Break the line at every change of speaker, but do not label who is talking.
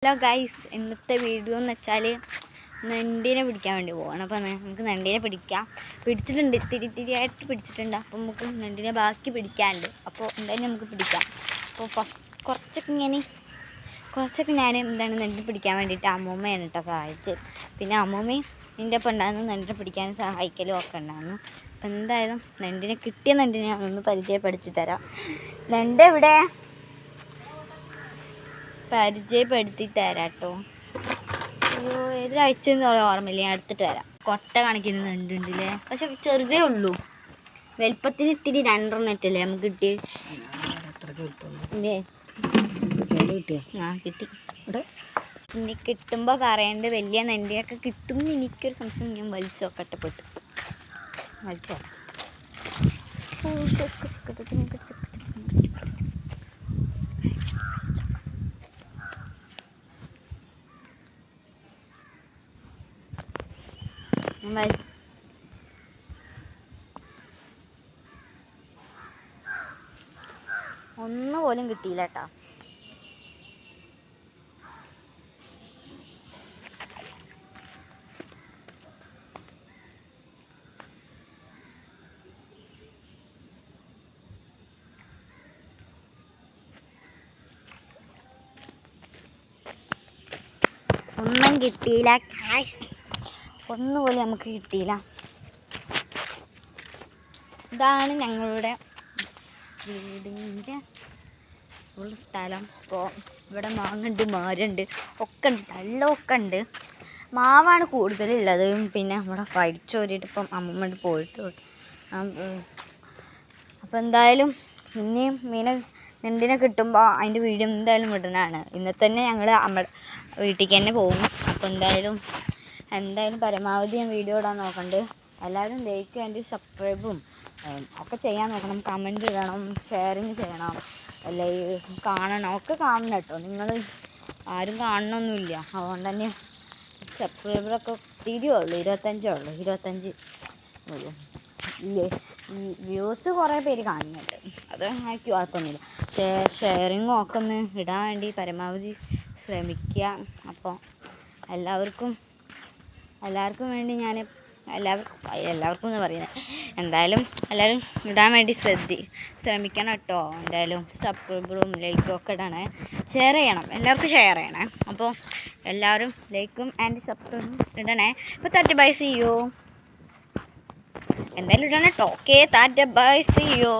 Hello guys, ഇന്നത്തെ video എന്ന് വെച്ചാൽ നണ്ടീനെ പിടിക്കാൻ വേണ്ടി പോകണം. അപ്പോൾ നമുക്ക് നണ്ടീനെ പിടിച്ചിട്ടുണ്ട്, തിരിയായിട്ട് പിടിച്ചിട്ടുണ്ട്. അപ്പോൾ നമുക്ക് നണ്ടീനെ ബാക്കി പിടിക്കാനുണ്ട്. അപ്പോൾ എന്തായാലും നമുക്ക് പിടിക്കാം. അപ്പോൾ കുറച്ചൊക്കെ ഞാൻ നണ്ടിനെ പിടിക്കാൻ വേണ്ടിയിട്ട് അമ്മൂമ്മയാണ് കേട്ടോ സഹായിച്ചത്. പിന്നെ അമ്മൂമ്മയും എൻ്റെ ഒപ്പം ഉണ്ടായിരുന്നു, നണ്ടിനെ പിടിക്കാൻ സഹായിക്കലും ഒക്കെ ഉണ്ടായിരുന്നു. അപ്പോൾ എന്തായാലും കിട്ടിയ നണ്ടിനെ ഞാനൊന്ന് പരിചയപ്പെടുത്തി തരാം. നണ്ട് എവിടെ പരിചയപ്പെടുത്തി തരാം കേട്ടോ. അയ്യോ, ഏതൊരാഴ്ചയെന്ന് പറയാൻ ഓർമ്മയില്ല, ഞാൻ എടുത്തിട്ട് വരാം. കൊട്ട കണക്കിന് നണ്ടുണ്ടല്ലേ, പക്ഷെ ചെറുതേ ഉള്ളൂ. വലുപ്പത്തിന് ഇത്തിരി 2 ഇട്ടല്ലേ നമുക്ക് കിട്ടി. കിട്ടി. ഇനി കിട്ടുമ്പോൾ പറയണ്ട്, വലിയ നണ്ടിയൊക്കെ കിട്ടും എനിക്കൊരു സംശയം. ഞാൻ വലിച്ചോക്കട്ടെ, വലിച്ചോട്ടെ. ഒന്നുപോലും കിട്ടിയില്ല കേട്ടോ. ഒന്നും കിട്ടിയില്ല, ഒന്നുപോലും നമുക്ക് കിട്ടിയില്ല. ഇതാണ് ഞങ്ങളുടെ വീടിൻ്റെ ഉള്ള സ്ഥലം. ഇപ്പോൾ ഇവിടെ മാങ്ങുണ്ട്, മരമുണ്ട്, ഒക്കെ ഉണ്ട്, വെള്ളമൊക്കെ ഉണ്ട്. മാവാണ് കൂടുതലുള്ളത്. പിന്നെ ഇവിടെ പഠിച്ചോരിട്ട് ഇപ്പം അമ്മമ്മ പോയിട്ട്. അപ്പോൾ എന്തായാലും ഇനിയും നണ്ടിനെ കിട്ടുമ്പോൾ അതിൻ്റെ വീഡിയോ എന്തായാലും ഇടുന്നതാണ്. ഇന്ന് തന്നെ ഞങ്ങൾ വീട്ടിലേക്ക് തന്നെ പോകും. അപ്പോൾ എന്തായാലും പരമാവധി ഞാൻ വീഡിയോ ഇടാൻ നോക്കണ്ട്. എല്ലാവരും ലൈക്ക് ആൻഡ് സബ്സ്ക്രൈബും ഒക്കെ ചെയ്യാൻ നോക്കണം. കമൻറ്റ് ഇടണം, ഷെയറിങ് ചെയ്യണം, കാണണം, ഒക്കെ കാണണം കേട്ടോ. നിങ്ങൾ ആരും കാണണമൊന്നുമില്ല, അതുകൊണ്ട് തന്നെ സബ്സ്ക്രൈബറൊക്കെ തിരിയുള്ളൂ. 25 ഉള്ളൂ. വ്യൂസ് കുറേ പേര് കാണുന്നുണ്ട്, അത് എനിക്ക് കുഴപ്പമൊന്നുമില്ല. ഷെയറിങ്ങും ഒക്കെ ഒന്ന് ഇടാൻ വേണ്ടി പരമാവധി ശ്രമിക്കുക. അപ്പോൾ എല്ലാവർക്കും വേണ്ടി ഞാൻ എല്ലാവർക്കും എന്ന് പറയുന്നത്, എന്തായാലും എല്ലാവരും ഇടാൻ വേണ്ടി ശ്രമിക്കണം കേട്ടോ. എന്തായാലും സബ്സ്ക്രൈബറും ലൈക്കും ഒക്കെ ഇടണേ, ഷെയർ ചെയ്യണം, എല്ലാവർക്കും ഷെയർ ചെയ്യണേ. അപ്പോൾ എല്ലാവരും ലൈക്കും ആൻഡ് സബ്സ്ക്രൈബും ഇടണേ. ഇപ്പോൾ ടാറ്റ ബൈ സീ യു. എന്തായാലും ഇടണം കേട്ടോ. Okay, tata bye see U.